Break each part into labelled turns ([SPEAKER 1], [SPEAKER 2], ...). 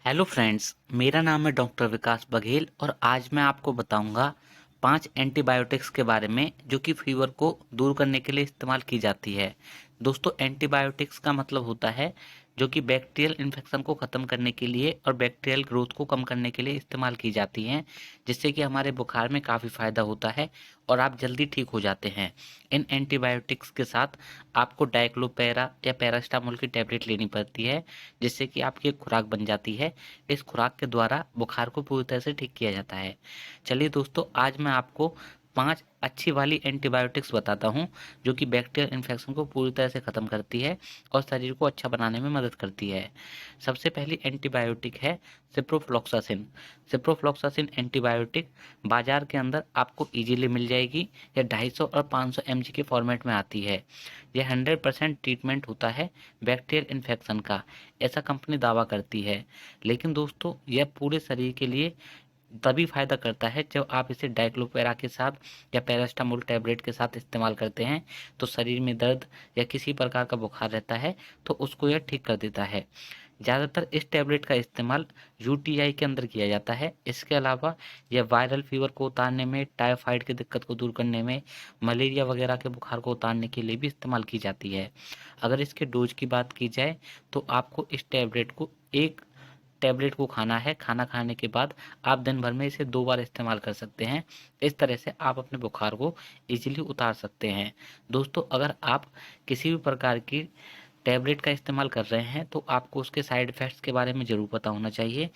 [SPEAKER 1] Hello friends, मेरा नाम है डॉक्टर विकास बघेल और आज मैं आपको बताऊंगा 5 एंटीबायोटिक्स के बारे में जो कि फीवर को दूर करने के लिए इस्तेमाल की जाती है। दोस्तों, एंटीबायोटिक्स का मतलब होता है जो कि बैक्टीरियल इन्फेक्शन को ख़त्म करने के लिए और बैक्टीरियल ग्रोथ को कम करने के लिए इस्तेमाल की जाती हैं, जिससे कि हमारे बुखार में काफ़ी फ़ायदा होता है और आप जल्दी ठीक हो जाते हैं। इन एंटीबायोटिक्स के साथ आपको डाइक्लोपेरा या पैरास्टामोल की टैबलेट लेनी पड़ती है, जिससे कि आपकी एक खुराक बन जाती है। इस खुराक के द्वारा बुखार को पूरी तरह से ठीक किया जाता है। चलिए दोस्तों, आज मैं आपको 5 अच्छी वाली एंटीबायोटिक्स बताता हूँ जो कि बैक्टीरियल इन्फेक्शन को पूरी तरह से ख़त्म करती है और शरीर को अच्छा बनाने में मदद करती है। सबसे पहली एंटीबायोटिक है सिप्रोफ्लॉक्सासिन। सिप्रोफ्लॉक्सासिन एंटीबायोटिक बाजार के अंदर आपको इजीली मिल जाएगी। यह 250 और 500 mg के फॉर्मेट में आती है। यह 100% ट्रीटमेंट होता है बैक्टीरियल इन्फेक्शन का, ऐसा कंपनी दावा करती है। लेकिन दोस्तों, यह पूरे शरीर के लिए तभी फ़ायदा करता है जब आप इसे डाइक्लोपेरा के साथ या पैरास्टामोल टैबलेट के साथ इस्तेमाल करते हैं। तो शरीर में दर्द या किसी प्रकार का बुखार रहता है तो उसको यह ठीक कर देता है। ज़्यादातर इस टैबलेट का इस्तेमाल यूटीआई के अंदर किया जाता है। इसके अलावा यह वायरल फीवर को उतारने में, टाइफाइड की दिक्कत को दूर करने में, मलेरिया वगैरह के बुखार को उतारने के लिए भी इस्तेमाल की जाती है। अगर इसके डोज की बात की जाए तो आपको इस टैबलेट को एक टैबलेट को खाना है। खाना खाने के बाद आप दिन भर में इसे 2 बार इस्तेमाल कर सकते हैं। इस तरह से आप अपने बुखार को ईज़िली उतार सकते हैं। दोस्तों, अगर आप किसी भी प्रकार की टैबलेट का इस्तेमाल कर रहे हैं तो आपको उसके साइड इफ़ेक्ट्स के बारे में ज़रूर पता होना चाहिए।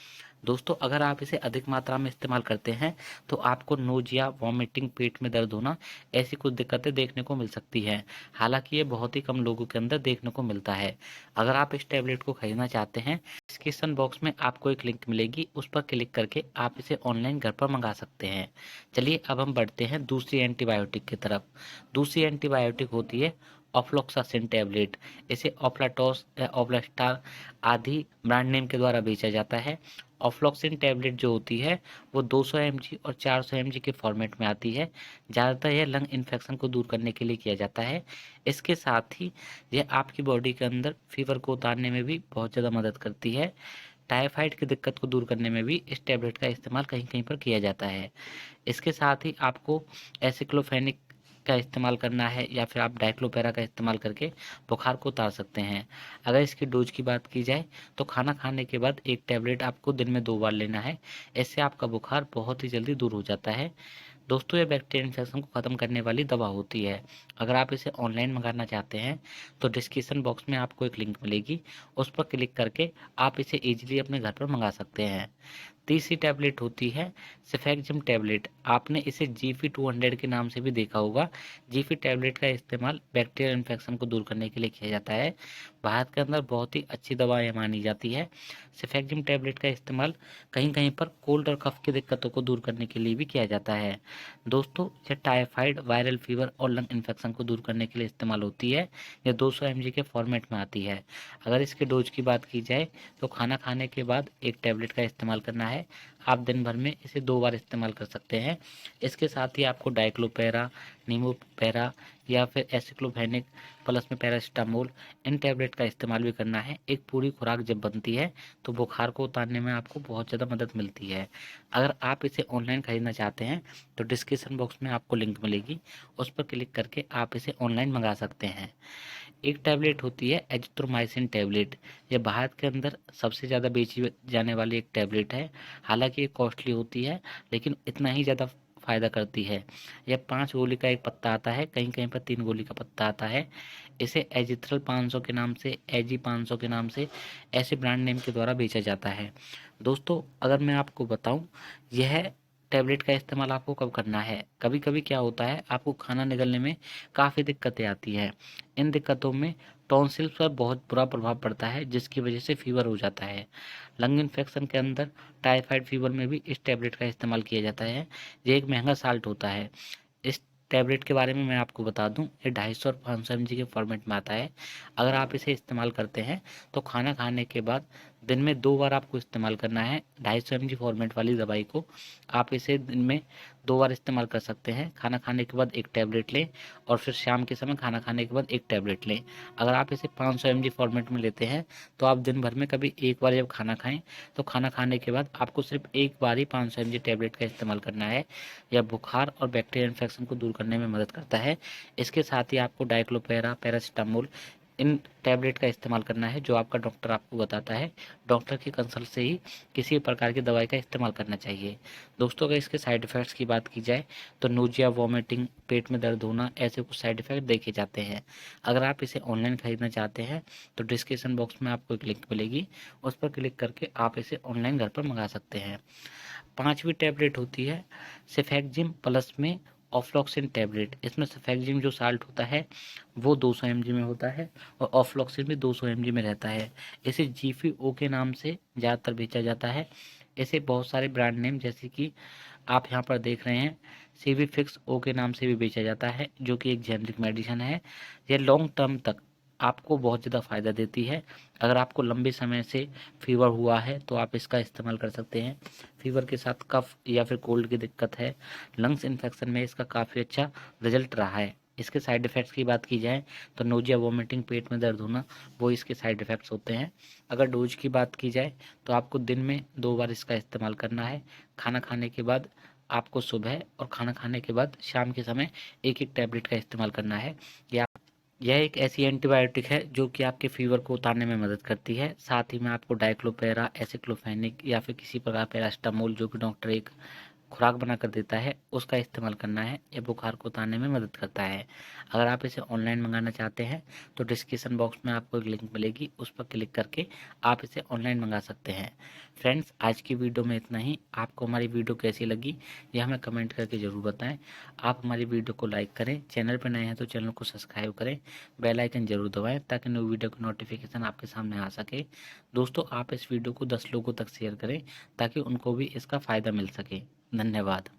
[SPEAKER 1] दोस्तों, अगर आप इसे अधिक मात्रा में इस्तेमाल करते हैं तो आपको नोज़िया, वॉमिटिंग, पेट में दर्द होना, ऐसी कुछ दिक्कतें देखने को मिल सकती हैं। हालाँकि ये बहुत ही कम लोगों के अंदर देखने को मिलता है। अगर आप इस टैबलेट को खरीदना चाहते हैं, डिस्क्रिप्शन बॉक्स में आपको एक लिंक मिलेगी, उस पर क्लिक करके आप इसे ऑनलाइन घर पर मंगा सकते हैं। चलिए अब हम बढ़ते हैं दूसरी एंटीबायोटिक की तरफ। दूसरी एंटीबायोटिक होती है ऑफ्लॉक्सासिन टैबलेट। इसे ऑप्लाटॉस या ऑप्लास्टार आदि ब्रांड नेम के द्वारा बेचा जाता है। ऑफ्लॉक्सिन टैबलेट जो होती है वो 200 mg और 400 mg के फॉर्मेट में आती है। ज़्यादातर यह लंग इन्फेक्शन को दूर करने के लिए किया जाता है। इसके साथ ही यह आपकी बॉडी के अंदर फीवर को उतारने में भी बहुत ज़्यादा मदद करती है। टाइफाइड की दिक्कत को दूर करने में भी इस टैबलेट का इस्तेमाल कहीं-कहीं पर किया जाता है। इसके साथ ही आपको एसिक्लोफेनिक का इस्तेमाल करना है या फिर आप डाइक्लोपेरा का इस्तेमाल करके बुखार को उतार सकते हैं। अगर इसकी डोज की बात की जाए तो खाना खाने के बाद एक टैबलेट आपको दिन में 2 बार लेना है। इससे आपका बुखार बहुत ही जल्दी दूर हो जाता है। दोस्तों, ये बैक्टीरियल इन्फेक्शन को ख़त्म करने वाली दवा होती है। अगर आप इसे ऑनलाइन मंगाना चाहते हैं तो डिस्क्रिप्शन बॉक्स में आपको एक लिंक मिलेगी, उस पर क्लिक करके आप इसे ईजिली अपने घर पर मंगा सकते हैं। तीसरी टैबलेट होती है सेफेक्जिम टैबलेट। आपने इसे जीफी 200 के नाम से भी देखा होगा। जीफी टैबलेट का इस्तेमाल बैक्टीरियल इन्फेक्शन को दूर करने के लिए किया जाता है। भारत के अंदर बहुत ही अच्छी दवा यह मानी जाती है। सेफेक्जिम टैबलेट का इस्तेमाल कहीं कहीं पर कोल्ड और कफ की दिक्कतों को दूर करने के लिए भी किया जाता है। दोस्तों, यह टाइफाइड, वायरल फीवर और लंग इन्फेक्शन को दूर करने के लिए इस्तेमाल होती है। यह 200 mg के फॉर्मेट में आती है। अगर इसके डोज की बात की जाए तो खाना खाने के बाद एक टैबलेट का इस्तेमाल करना है। आप दिन भर में इसे 2 बार इस्तेमाल कर सकते हैं। इसके साथ ही आपको डाइक्लोपेरा, नीमोपेरा या फिर एसिक्लोफेनिक प्लस में पैरासिटामोल, इन टैबलेट का इस्तेमाल भी करना है। एक पूरी खुराक जब बनती है तो बुखार को उतारने में आपको बहुत ज़्यादा मदद मिलती है। अगर आप इसे ऑनलाइन खरीदना चाहते हैं तो डिस्क्रिप्शन बॉक्स में आपको लिंक मिलेगी, उस पर क्लिक करके आप इसे ऑनलाइन मंगा सकते हैं। एक टैबलेट होती है एजिथ्रोमाइसिन टैबलेट। यह भारत के अंदर सबसे ज़्यादा बेची जाने वाली एक टैबलेट है। हालांकि ये कॉस्टली होती है लेकिन इतना ही ज़्यादा फ़ायदा करती है। यह 5 गोली का एक पत्ता आता है, कहीं कहीं पर 3 गोली का पत्ता आता है। इसे एजिथ्रल 500 के नाम से, एजी 500 के नाम से, ऐसे ब्रांड नेम के द्वारा बेचा जाता है। दोस्तों, अगर मैं आपको बताऊं, यह टैबलेट का इस्तेमाल आपको कब करना है। कभी कभी क्या होता है, आपको खाना निगलने में काफ़ी दिक्कतें आती हैं। इन दिक्कतों में टॉन्सिल्स पर बहुत बुरा प्रभाव पड़ता है, जिसकी वजह से फीवर हो जाता है। लंग इन्फेक्शन के अंदर टाइफाइड फीवर में भी इस टैबलेट का इस्तेमाल किया जाता है। ये एक महंगा साल्ट होता है। इस टैबलेट के बारे में मैं आपको बता दूं, ये 250 और 500 mg के फॉर्मेट में आता है। अगर आप इसे इस्तेमाल करते हैं तो खाना खाने के बाद दिन में 2 बार आपको इस्तेमाल करना है। 250 mg फॉर्मेट वाली दवाई को आप इसे दिन में 2 बार इस्तेमाल कर सकते हैं। खाना खाने के बाद 1 टैबलेट लें और फिर शाम के समय खाना खाने के बाद 1 टैबलेट लें। अगर आप इसे 500 mg फॉर्मेट में लेते हैं तो आप दिन भर में कभी एक बार जब खाना खाएं तो खाना खाने के बाद आपको सिर्फ एक बार ही 500 mg टैबलेट का इस्तेमाल करना है। यह बुखार और बैक्टीरियल इन्फेक्शन को दूर करने में मदद करता है। इसके साथ ही आपको डाइक्लोपेरा, पैरासिटामोल इन टैबलेट का इस्तेमाल करना है जो आपका डॉक्टर आपको बताता है। डॉक्टर की कंसल्ट से ही किसी प्रकार की दवाई का इस्तेमाल करना चाहिए। दोस्तों, अगर इसके साइड इफ़ेक्ट्स की बात की जाए तो नोजिया, वॉमिटिंग, पेट में दर्द होना, ऐसे कुछ साइड इफ़ेक्ट देखे जाते हैं। अगर आप इसे ऑनलाइन खरीदना चाहते हैं तो डिस्क्रिप्शन बॉक्स में आपको एक लिंक मिलेगी, उस पर क्लिक करके आप इसे ऑनलाइन घर पर मंगा सकते हैं। 5वीं टैबलेट होती है सेफेक्जिम प्लस में ऑफ्लॉक्सिन टैबलेट। इसमें सेफेक्जिम जो साल्ट होता है वो 200 mg में होता है और ऑफ्लॉक्सिन भी 200 mg में रहता है। इसे जीफी-ओ के नाम से ज़्यादातर बेचा जाता है। इसे बहुत सारे ब्रांड नेम जैसे कि आप यहाँ पर देख रहे हैं सीविफिक्स ओ के नाम से भी बेचा जाता है, जो कि एक जेनरिक मेडिसिन है। यह लॉन्ग टर्म तक आपको बहुत ज़्यादा फ़ायदा देती है। अगर आपको लंबे समय से फीवर हुआ है तो आप इसका इस्तेमाल कर सकते हैं। फीवर के साथ कफ या फिर कोल्ड की दिक्कत है, लंग्स इन्फेक्शन में इसका काफ़ी अच्छा रिजल्ट रहा है। इसके साइड इफ़ेक्ट्स की बात की जाए तो नोजिया, वॉमिटिंग, पेट में दर्द होना, वो इसके साइड इफ़ेक्ट्स होते हैं। अगर डोज की बात की जाए तो आपको दिन में 2 बार इसका इस्तेमाल करना है। खाना खाने के बाद आपको सुबह और खाना खाने के बाद शाम के समय एक-एक टैबलेट का इस्तेमाल करना है। यह एक ऐसी एंटीबायोटिक है जो कि आपके फीवर को उतारने में मदद करती है। साथ ही में आपको डाइक्लोपेरा, एसिक्लोफेनिक या फिर किसी प्रकार पैरासिटामोल जो कि डॉक्टर एक खुराक बनाकर देता है उसका इस्तेमाल करना है। यह बुखार को उतारने में मदद करता है। अगर आप इसे ऑनलाइन मंगाना चाहते हैं तो डिस्क्रिप्शन बॉक्स में आपको एक लिंक मिलेगी, उस पर क्लिक करके आप इसे ऑनलाइन मंगा सकते हैं। फ्रेंड्स, आज की वीडियो में इतना ही। आपको हमारी वीडियो कैसी लगी यह हमें कमेंट करके ज़रूर बताएं। आप हमारी वीडियो को लाइक करें, चैनल पर नए हैं तो चैनल को सब्सक्राइब करें, बेल आइकन जरूर दबाएं ताकि न्यू वीडियो की नोटिफिकेशन आपके सामने आ सके। दोस्तों, आप इस वीडियो को 10 लोगों तक शेयर करें ताकि उनको भी इसका फ़ायदा मिल सके। धन्यवाद।